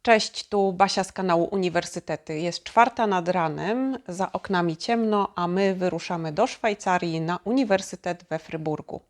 Cześć, tu Basia z kanału Uniwersytety. Jest 4 nad ranem, za oknami ciemno, a my wyruszamy do Szwajcarii na Uniwersytet we Fryburgu.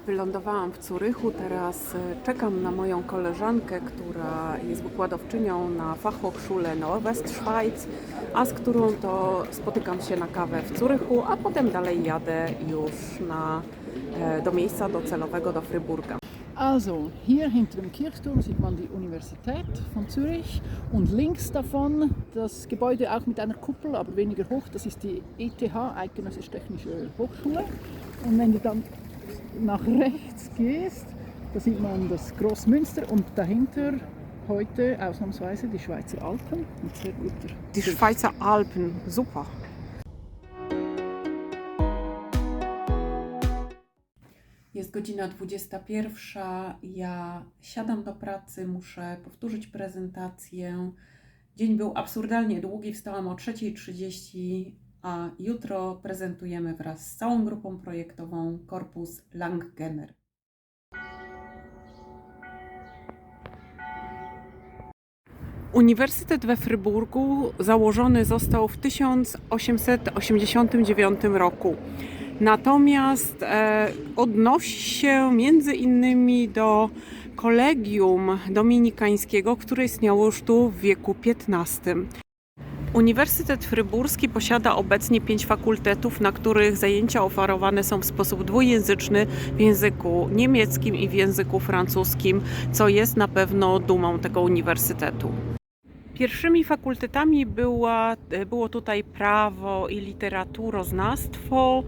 Wylądowałam w Zurychu, teraz czekam na moją koleżankę, która jest wykładowczynią na Fachhochschule Nordwestschweiz, a z którą to spotykam się na kawę w Zurychu, a potem dalej jadę już do miejsca docelowego, do Fryburga. Also, hier hinter dem Kirchturm sieht man die Universität von Zürich und links davon das Gebäude auch mit einer Kuppel, aber weniger hoch, das ist die ETH, Eidgenössische Technische Hochschule. Und wenn du dann nach rechts gehst, da sieht man das Großmünster und dahinter heute ausnahmsweise die Schweizer Alpen. Mit sehr guter Die Schweizer Alpen, super. Jest godzina 21, ja siadam do pracy, muszę powtórzyć prezentację. Dzień był absurdalnie długi, wstałam o 3:30, a jutro prezentujemy wraz z całą grupą projektową korpus Langgenner. Uniwersytet we Fryburgu założony został w 1889 roku. Natomiast odnosi się między innymi do kolegium dominikańskiego, które istniało już tu w wieku XV. Uniwersytet Fryburski posiada obecnie 5 fakultetów, na których zajęcia oferowane są w sposób dwujęzyczny w języku niemieckim i w języku francuskim, co jest na pewno dumą tego uniwersytetu. Pierwszymi fakultetami było tutaj prawo i literaturoznawstwo.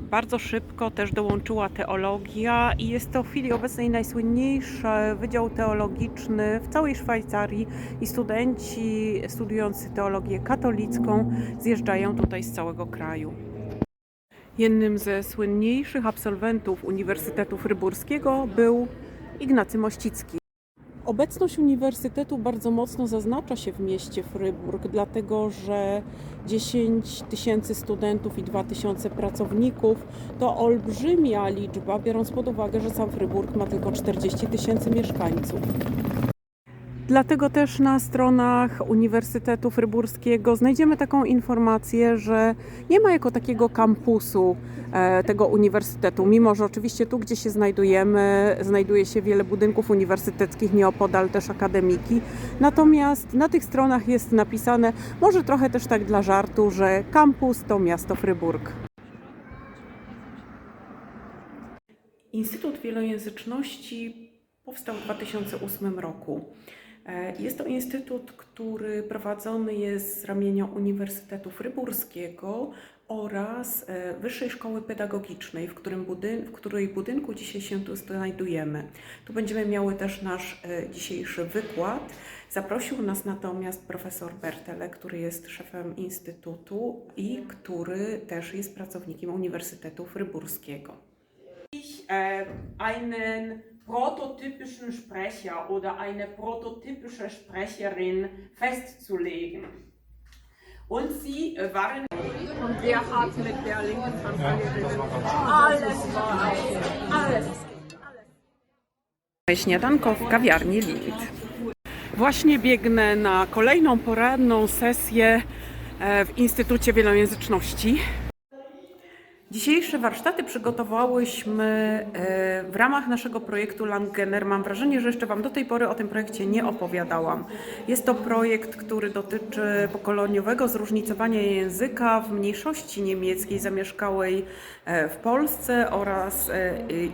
Bardzo szybko też dołączyła teologia i jest to w chwili obecnej najsłynniejszy wydział teologiczny w całej Szwajcarii i studenci studiujący teologię katolicką zjeżdżają tutaj z całego kraju. Jednym ze słynniejszych absolwentów Uniwersytetu Fryburskiego był Ignacy Mościcki. Obecność uniwersytetu bardzo mocno zaznacza się w mieście Fryburg, dlatego że 10 000 studentów i 2000 pracowników to olbrzymia liczba, biorąc pod uwagę, że sam Fryburg ma tylko 40 000 mieszkańców. Dlatego też na stronach Uniwersytetu Fryburskiego znajdziemy taką informację, że nie ma jako takiego kampusu tego uniwersytetu, mimo że oczywiście tu, gdzie się znajdujemy, znajduje się wiele budynków uniwersyteckich, nieopodal też akademiki. Natomiast na tych stronach jest napisane, może trochę też tak dla żartu, że kampus to miasto Fryburg. Instytut Wielojęzyczności powstał w 2008 roku. Jest to instytut, który prowadzony jest z ramienia Uniwersytetu Fryburskiego oraz Wyższej Szkoły Pedagogicznej, w której budynku dzisiaj się tu znajdujemy. Tu będziemy miały też nasz dzisiejszy wykład. Zaprosił nas natomiast profesor Bertele, który jest szefem instytutu i który też jest pracownikiem Uniwersytetu Fryburskiego. Einen prototypischen Sprecher oder eine prototypische Sprecherin festzulegen. Und sie waren... Und wer hat mit der linken Kampagne alles war alles. Śniadanko w kawiarni Lind. Właśnie biegnę na kolejną poranną sesję w Instytucie Wielojęzyczności. Dzisiejsze warsztaty przygotowałyśmy w ramach naszego projektu Langgenner. Mam wrażenie, że jeszcze Wam do tej pory o tym projekcie nie opowiadałam. Jest to projekt, który dotyczy pokoleniowego zróżnicowania języka w mniejszości niemieckiej zamieszkałej w Polsce oraz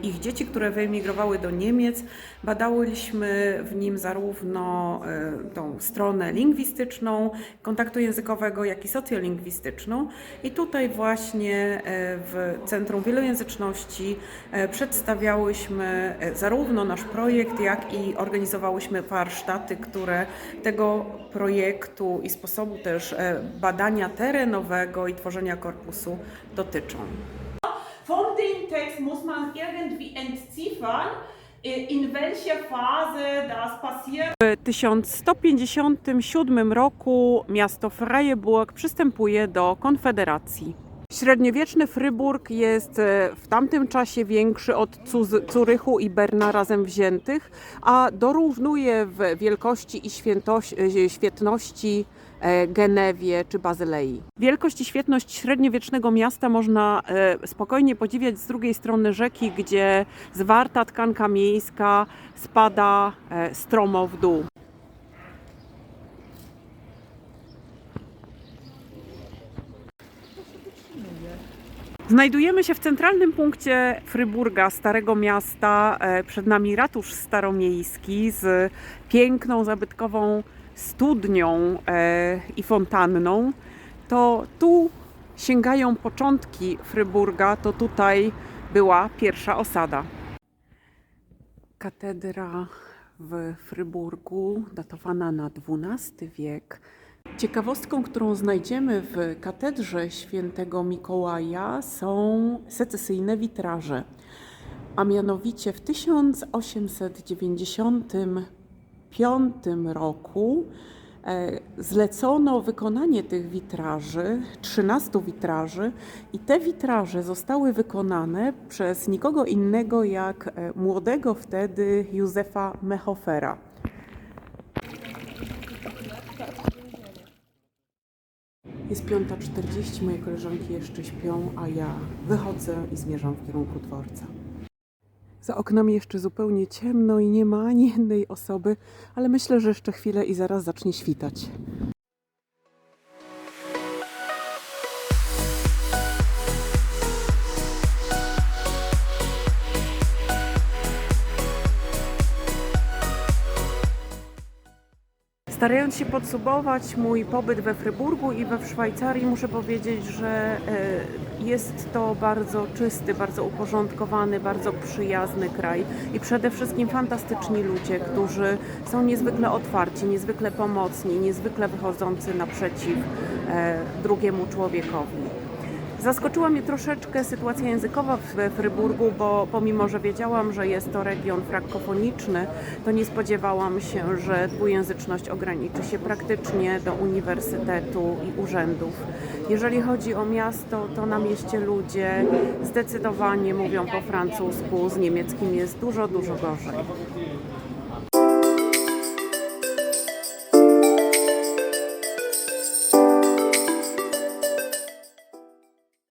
ich dzieci, które wyemigrowały do Niemiec. Badałyśmy w nim zarówno tą stronę lingwistyczną, kontaktu językowego, jak i socjolingwistyczną. I tutaj właśnie w Centrum Wielojęzyczności przedstawiałyśmy zarówno nasz projekt, jak i organizowałyśmy warsztaty, które tego projektu i sposobu też badania terenowego i tworzenia korpusu dotyczą. Von den Texten muss man irgendwie entziffern, in welcher Phase das passiert. W 1157 roku miasto Freiburg przystępuje do Konfederacji. Średniowieczny Fryburg jest w tamtym czasie większy od Zurychu i Berna razem wziętych, a dorównuje w wielkości i świetności Genewie czy Bazylei. Wielkość i świetność średniowiecznego miasta można spokojnie podziwiać z drugiej strony rzeki, gdzie zwarta tkanka miejska spada stromo w dół. Znajdujemy się w centralnym punkcie Fryburga, Starego Miasta. Przed nami ratusz staromiejski z piękną, zabytkową studnią i fontanną. To tu sięgają początki Fryburga, to tutaj była pierwsza osada. Katedra w Fryburgu, datowana na XII wiek. Ciekawostką, którą znajdziemy w katedrze świętego Mikołaja, są secesyjne witraże. A mianowicie w 1895 roku zlecono wykonanie tych witraży, 13 witraży, i te witraże zostały wykonane przez nikogo innego jak młodego wtedy Józefa Mehofera. Jest 5:40, moje koleżanki jeszcze śpią, a ja wychodzę i zmierzam w kierunku dworca. Za oknami jeszcze zupełnie ciemno i nie ma ani jednej osoby, ale myślę, że jeszcze chwilę i zaraz zacznie świtać. Starając się podsumować mój pobyt we Fryburgu i we Szwajcarii, muszę powiedzieć, że jest to bardzo czysty, bardzo uporządkowany, bardzo przyjazny kraj i przede wszystkim fantastyczni ludzie, którzy są niezwykle otwarci, niezwykle pomocni, niezwykle wychodzący naprzeciw drugiemu człowiekowi. Zaskoczyła mnie troszeczkę sytuacja językowa w Fryburgu, bo pomimo, że wiedziałam, że jest to region frankofoniczny, to nie spodziewałam się, że dwujęzyczność ograniczy się praktycznie do uniwersytetu i urzędów. Jeżeli chodzi o miasto, to na mieście ludzie zdecydowanie mówią po francusku, z niemieckim jest dużo, dużo gorzej.